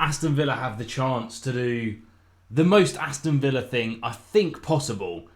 Aston Villa have the chance to do the most Aston Villa thing I think possible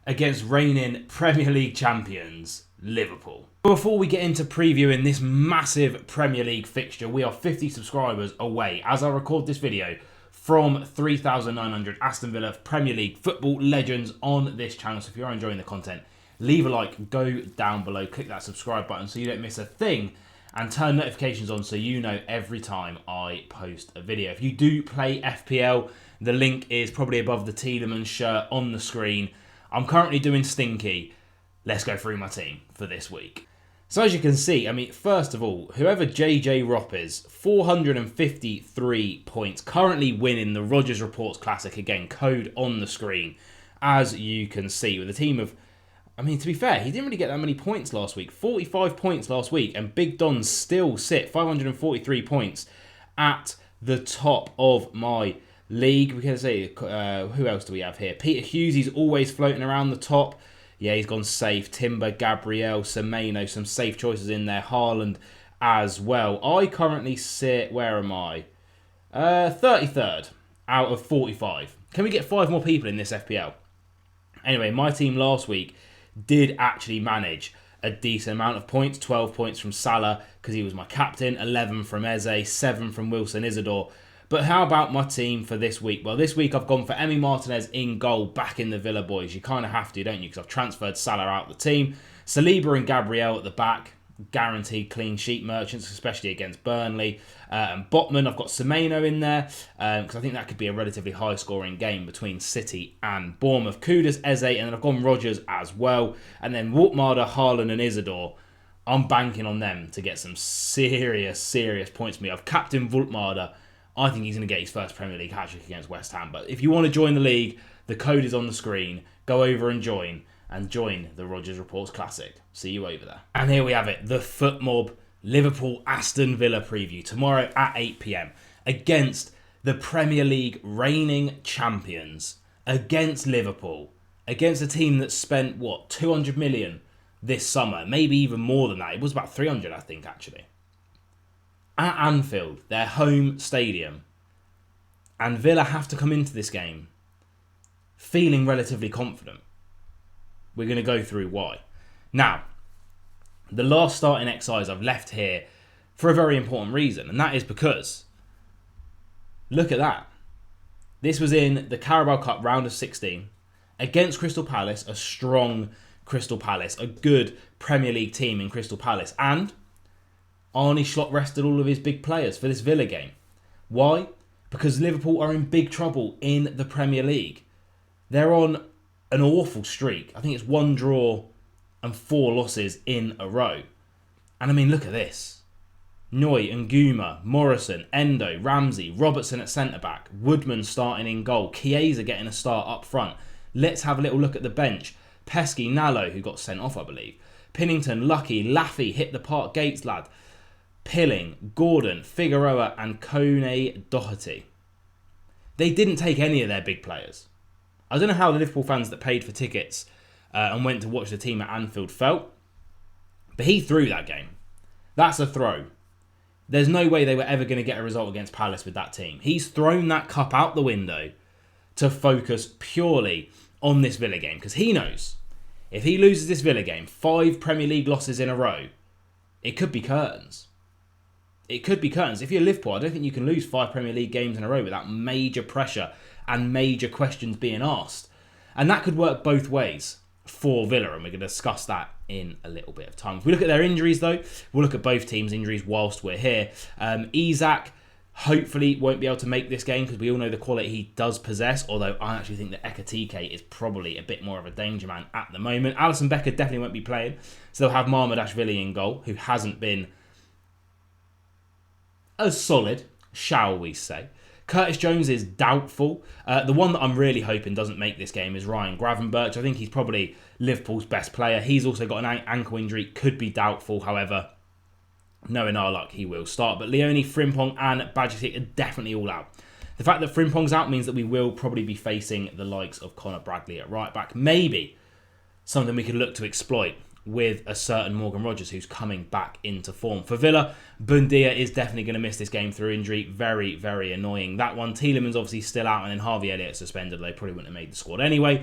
against reigning Premier League champions Liverpool. Before we get into previewing this massive Premier League fixture, we are 50 subscribers away as I record this video from 3,900 Aston Villa Premier League football legends on this channel. So if you're enjoying the content, leave a like, go down below, click that subscribe button so you don't miss a thing, and turn notifications on so you know every time I post a video. If you do play FPL, the link is probably above the Tielemans shirt on the screen. I'm currently doing Stinky. Let's go through my team for this week. So as you can see, I mean, first of all, whoever JJ Ropp is, 453 points, currently winning the Rodgers Reports Classic. Again, code on the screen, as you can see, with a team of, I mean, to be fair, he didn't really get that many points last week. 45 points last week, and Big Don still sit 543 points at the top of my league. We can say, who else do we have here? Peter Hughes, he's always floating around the top. Yeah, he's gone safe. Timber, Gabriel, Semenyo, some safe choices in there. Haaland as well. I currently sit, where am I? 33rd out of 45. Can we get 5 more people in this FPL? Anyway, my team last week did actually manage a decent amount of points. 12 points from Salah because he was my captain. 11 from Eze. 7 from Wilson Isidore. But how about my team for this week? Well, this week I've gone for Emi Martinez in goal, back in the Villa boys. You kind of have to, don't you? Because I've transferred Salah out of the team. Saliba and Gabriel at the back. Guaranteed clean sheet merchants, especially against Burnley. And Botman, I've got Semenyo in there because I think that could be a relatively high-scoring game between City and Bournemouth. Kudus, Eze, and then I've gone Rodgers as well. And then Woltmada, Haaland and Isidore. I'm banking on them to get some serious points for me. I've captained Woltmada. I think he's going to get his first Premier League hat-trick against West Ham. But if you want to join the league, the code is on the screen. Go over and join the Rodgers Reports Classic. See you over there. And here we have it, the Foot Mob Liverpool Aston Villa preview tomorrow at 8 PM against the Premier League reigning champions, against Liverpool, against a team that spent, what, 200 million this summer, maybe even more than that. It was about 300, I think, actually. At Anfield, their home stadium, and Villa have to come into this game feeling relatively confident. We're going to go through why. Now, the last starting XIs I've left here for a very important reason, and that is because, look at that. This was in the Carabao Cup round of 16 against Crystal Palace, a strong Crystal Palace, a good Premier League team in Crystal Palace, and Arne Slot rested all of his big players for this Villa game. Why? Because Liverpool are in big trouble in the Premier League. They're on an awful streak. I think it's 1 draw and 4 losses in a row. And I mean, look at this. Noy, Nguma, Morrison, Endo, Ramsey, Robertson at centre-back, Woodman starting in goal, Chiesa getting a start up front. Let's have a little look at the bench. Pesky, Nallo, who got sent off, I believe. Pinnington, Lucky, Laffy, hit the park gates lad. Pilling, Gordon, Figueroa and Kone Doherty. They didn't take any of their big players. I don't know how the Liverpool fans that paid for tickets and went to watch the team at Anfield felt, but he threw that game. That's a throw. There's no way they were ever going to get a result against Palace with that team. He's thrown that cup out the window to focus purely on this Villa game because he knows if he loses this Villa game, 5 Premier League losses in a row, it could be curtains. It could be curtains. If you're Liverpool, I don't think you can lose 5 Premier League games in a row without major pressure and major questions being asked. And that could work both ways for Villa, and we're going to discuss that in a little bit of time. If we look at their injuries, though, we'll look at both teams' injuries whilst we're here. Isak hopefully won't be able to make this game because we all know the quality he does possess, although I actually think that Ekatike is probably a bit more of a danger man at the moment. Alisson Becker definitely won't be playing, so they'll have Marmadashvili in goal, who hasn't been as solid, shall we say. Curtis Jones is doubtful. The one that I'm really hoping doesn't make this game is Ryan Gravenberch. I think he's probably Liverpool's best player. He's also got an ankle injury, could be doubtful. However, knowing our luck, he will start. But Leone, Frimpong and Bajcetic are definitely all out. The fact that Frimpong's out means that we will probably be facing the likes of Conor Bradley at right back. Maybe something we could look to exploit with a certain Morgan Rogers who's coming back into form. For Villa, Bundia is definitely going to miss this game through injury. Very, very annoying. That one, Tielemans obviously still out, and then Harvey Elliott suspended. They probably wouldn't have made the squad anyway.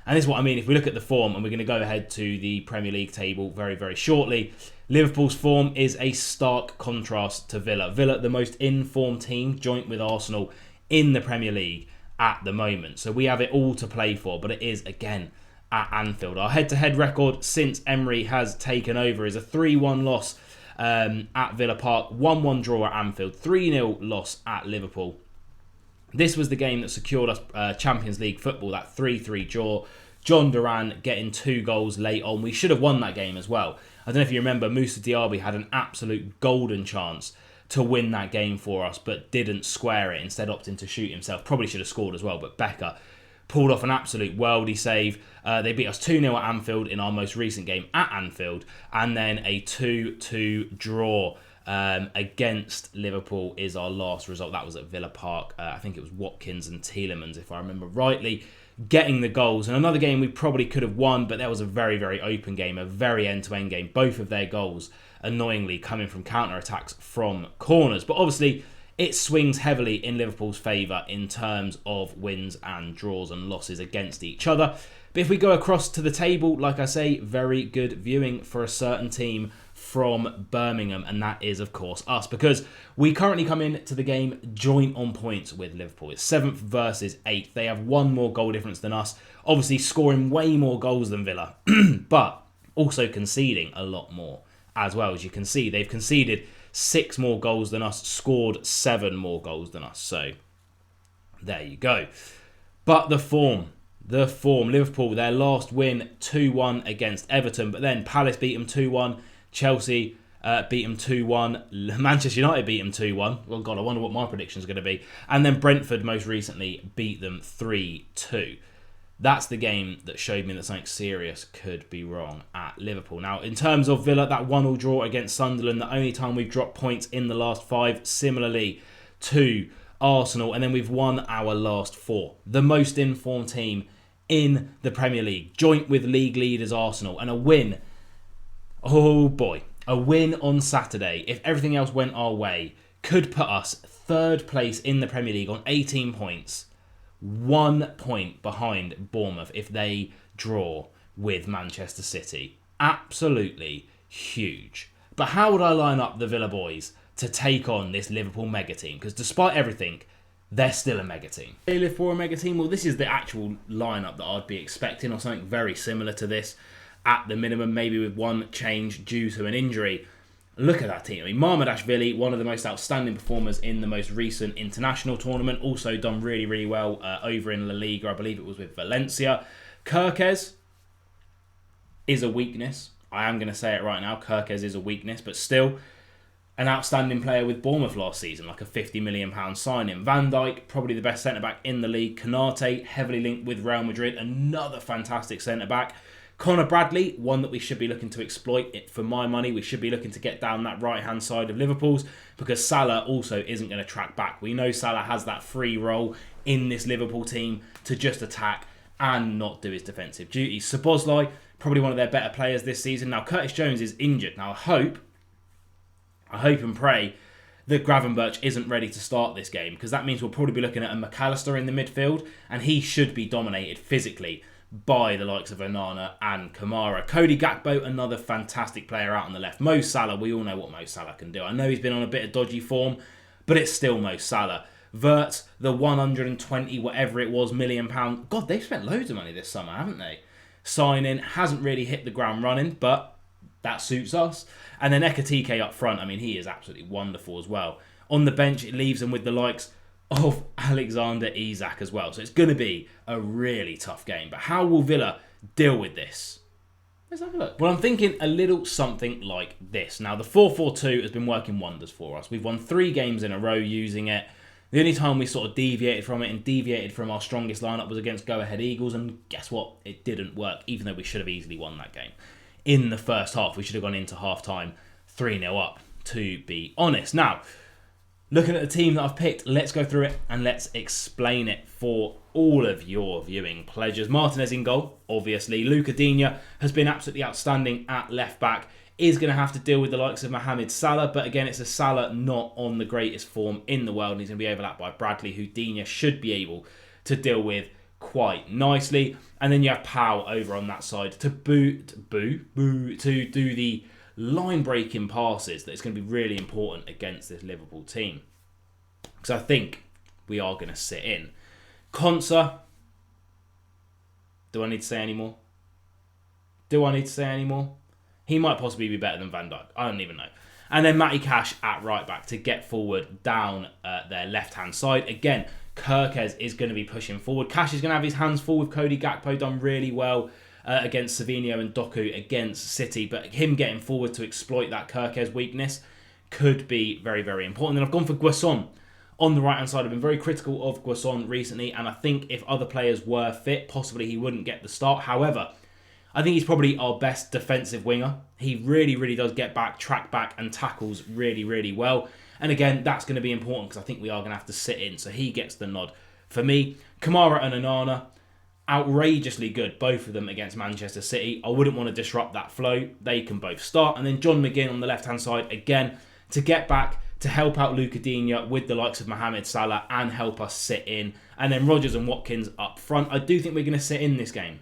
And this is what I mean. If we look at the form, and we're going to go ahead to the Premier League table very, very shortly, Liverpool's form is a stark contrast to Villa. Villa, the most in-form team, joint with Arsenal, in the Premier League at the moment. So we have it all to play for, but it is, again, at Anfield. Our head-to-head record since Emery has taken over is a 3-1 loss at Villa Park, 1-1 draw at Anfield, 3-0 loss at Liverpool. This was the game that secured us Champions League football, that 3-3 draw. John Duran getting 2 goals late on. We should have won that game as well. I don't know if you remember, Moussa Diaby had an absolute golden chance to win that game for us, but didn't square it, instead opting to shoot himself. Probably should have scored as well, but Becker pulled off an absolute worldie save. They beat us 2-0 at Anfield in our most recent game at Anfield, and then a 2-2 draw against Liverpool is our last result. That was at Villa Park. I think it was Watkins and Tielemans, if I remember rightly, getting the goals. And another game we probably could have won, but that was a very, very open game, a very end-to-end game. Both of their goals, annoyingly, coming from counter-attacks from corners. But obviously, it swings heavily in Liverpool's favour in terms of wins and draws and losses against each other. But if we go across to the table, like I say, very good viewing for a certain team from Birmingham, and that is, of course, us, because we currently come into the game joint on points with Liverpool. It's 7th versus 8th. They have 1 more goal difference than us, obviously scoring way more goals than Villa, but also conceding a lot more as well. As you can see, they've conceded 6 more goals than us, scored 7 more goals than us. So there you go. But the form, Liverpool, their last win, 2-1 against Everton, but then Palace beat them 2-1, Chelsea beat them 2-1, Manchester United beat them 2-1. Well, God, I wonder what my prediction is going to be. And then Brentford most recently beat them 3-2. That's the game that showed me that something serious could be wrong at Liverpool. Now, in terms of Villa, that 1-1 draw against Sunderland, the only time we've dropped points in the last 5, similarly to Arsenal, and then we've won our last 4. The most informed team in the Premier League, joint with league leaders Arsenal, and a win. Oh boy, a win on Saturday, if everything else went our way, could put us 3rd place in the Premier League on 18 points. 1 point behind Bournemouth if they draw with Manchester City. Absolutely huge. But how would I line up the Villa boys to take on this Liverpool mega team? Because despite everything, they're still a mega team. They live for a mega team? Well, this is the actual lineup that I'd be expecting, or something very similar to this at the minimum, maybe with 1 change due to an injury. Look at that team. I mean, Marmadashvili, one of the most outstanding performers in the most recent international tournament, also done really, really well over in La Liga. I believe it was with Valencia. Kirkez is a weakness. I am going to say it right now. Kirkez is a weakness, but still an outstanding player with Bournemouth last season, like a £50 million signing. Van Dijk, probably the best centre-back in the league. Konate, heavily linked with Real Madrid, another fantastic centre-back. Connor Bradley, one that we should be looking to exploit. For my money, we should be looking to get down that right-hand side of Liverpool's, because Salah also isn't going to track back. We know Salah has that free role in this Liverpool team to just attack and not do his defensive duties. Szoboszlai, probably one of their better players this season. Now, Curtis Jones is injured. Now, I hope and pray that Gravenberch isn't ready to start this game, because that means we'll probably be looking at a McAllister in the midfield, and he should be dominated physically by the likes of Onana and Kamara. Cody Gakpo, another fantastic player out on the left. Mo Salah, we all know what Mo Salah can do. I know he's been on a bit of dodgy form, but it's still Mo Salah. Wirtz, the 120 whatever it was million pound. God, they've spent loads of money this summer, haven't they? Signing hasn't really hit the ground running, but that suits us. And then Ekatike up front, I mean, he is absolutely wonderful as well. On the bench, it leaves them with the likes of Alexander Isak as well. So it's going to be a really tough game. But how will Villa deal with this? Let's have a look. Well, I'm thinking a little something like this. Now, the 4-4-2 has been working wonders for us. We've won 3 games in a row using it. The only time we sort of deviated from it and deviated from our strongest lineup was against Go Ahead Eagles. And guess what? It didn't work, even though we should have easily won that game. In the first half, we should have gone into half-time 3-0 up, to be honest. Now, Looking at the team that I've picked, let's go through it and let's explain it for all of your viewing pleasures. Martinez in goal, obviously. Luca Digne has been absolutely outstanding at left back. Is going to have to deal with the likes of Mohamed Salah, but again, it's a Salah not on the greatest form in the world, and he's going to be overlapped by Bradley, who Digne should be able to deal with quite nicely. And then you have Pau over on that side to to do the line breaking passes that is going to be really important against this Liverpool team. Because I think we are going to sit in. Konsa, do I need to say any more? He might possibly be better than Van Dijk. I don't even know. And then Matty Cash at right back to get forward down their left-hand side. Again, Kirkez is going to be pushing forward. Cash is going to have his hands full with Cody Gakpo, done really well against Savinho and Doku against City. But him getting forward to exploit that Kirkez weakness could be very, very important. And I've gone for Guesson on the right-hand side. I've been very critical of Guesson recently, and I think if other players were fit, possibly he wouldn't get the start. However, I think he's probably our best defensive winger. He really, really does get back, track back, and tackles really, really well. And again, that's going to be important because I think we are going to have to sit in. So he gets the nod. For me, Kamara and Onana, outrageously good, both of them against Manchester City. I wouldn't want to disrupt that flow. They can both start. And then John McGinn on the left-hand side, again, to get back, to help out Luca Digne with the likes of Mohamed Salah and help us sit in. And then Rodgers and Watkins up front. I do think we're going to sit in this game.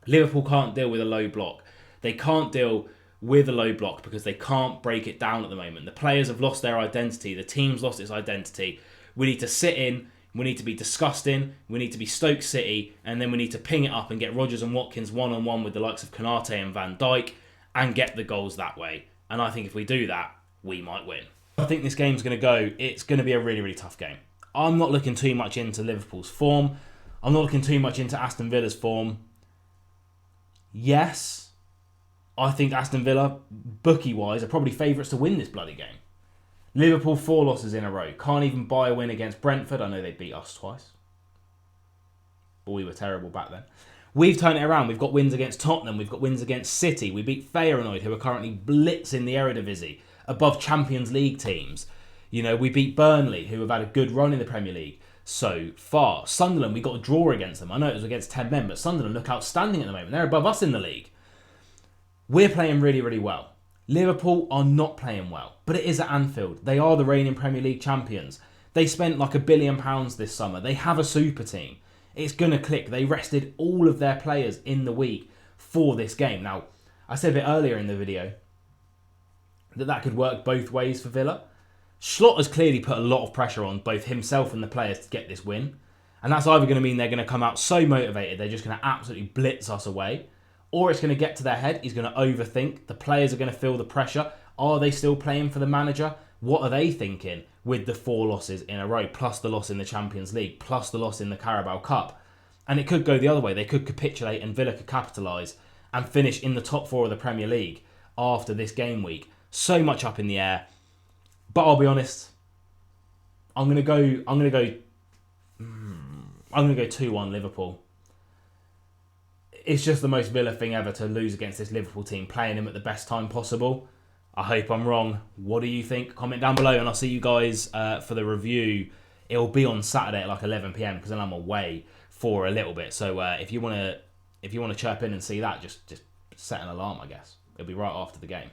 Liverpool can't deal with a low block. They can't deal with a low block because they can't break it down at the moment. The players have lost their identity. The team's lost its identity. We need to sit in. We need to be disgusting. We need to be Stoke City. And then we need to ping it up and get Rodgers and Watkins one-on-one with the likes of Konate and Van Dijk and get the goals that way. And I think if we do that, we might win. I think this game's going to go. It's going to be a really, really tough game. I'm not looking too much into Liverpool's form. I'm not looking too much into Aston Villa's form. Yes, I think Aston Villa, bookie-wise, are probably favourites to win this bloody game. Liverpool, 4 losses in a row. Can't even buy a win against Brentford. I know they beat us twice. But we were terrible back then. We've turned it around. We've got wins against Tottenham. We've got wins against City. We beat Feyenoord, who are currently blitzing the Eredivisie, above Champions League teams. You know, we beat Burnley, who have had a good run in the Premier League so far. Sunderland, we got a draw against them. I know it was against 10 men, but Sunderland look outstanding at the moment. They're above us in the league. We're playing really, really well. Liverpool are not playing well, but it is at Anfield. They are the reigning Premier League champions. They spent like £1 billion this summer. They have a super team. It's going to click. They rested all of their players in the week for this game. Now, I said a bit earlier in the video that could work both ways for Villa. Slot has clearly put a lot of pressure on both himself and the players to get this win. And that's either going to mean they're going to come out so motivated, they're just going to absolutely blitz us away. Or it's going to get to their head, he's going to overthink. The players are going to feel the pressure. Are they still playing for the manager? What are they thinking with the 4 losses in a row, plus the loss in the Champions League, plus the loss in the Carabao Cup? And it could go the other way. They could capitulate and Villa could capitalise and finish in the top 4 of the Premier League after this game week. So much up in the air. But I'll be honest, I'm gonna go 2-1 Liverpool. It's just the most Villa thing ever to lose against this Liverpool team, playing them at the best time possible. I hope I'm wrong. What do you think? Comment down below, and I'll see you guys for the review. It'll be on Saturday at like 11 PM because then I'm away for a little bit. So if you wanna chirp in and see that, just set an alarm. I guess it'll be right after the game.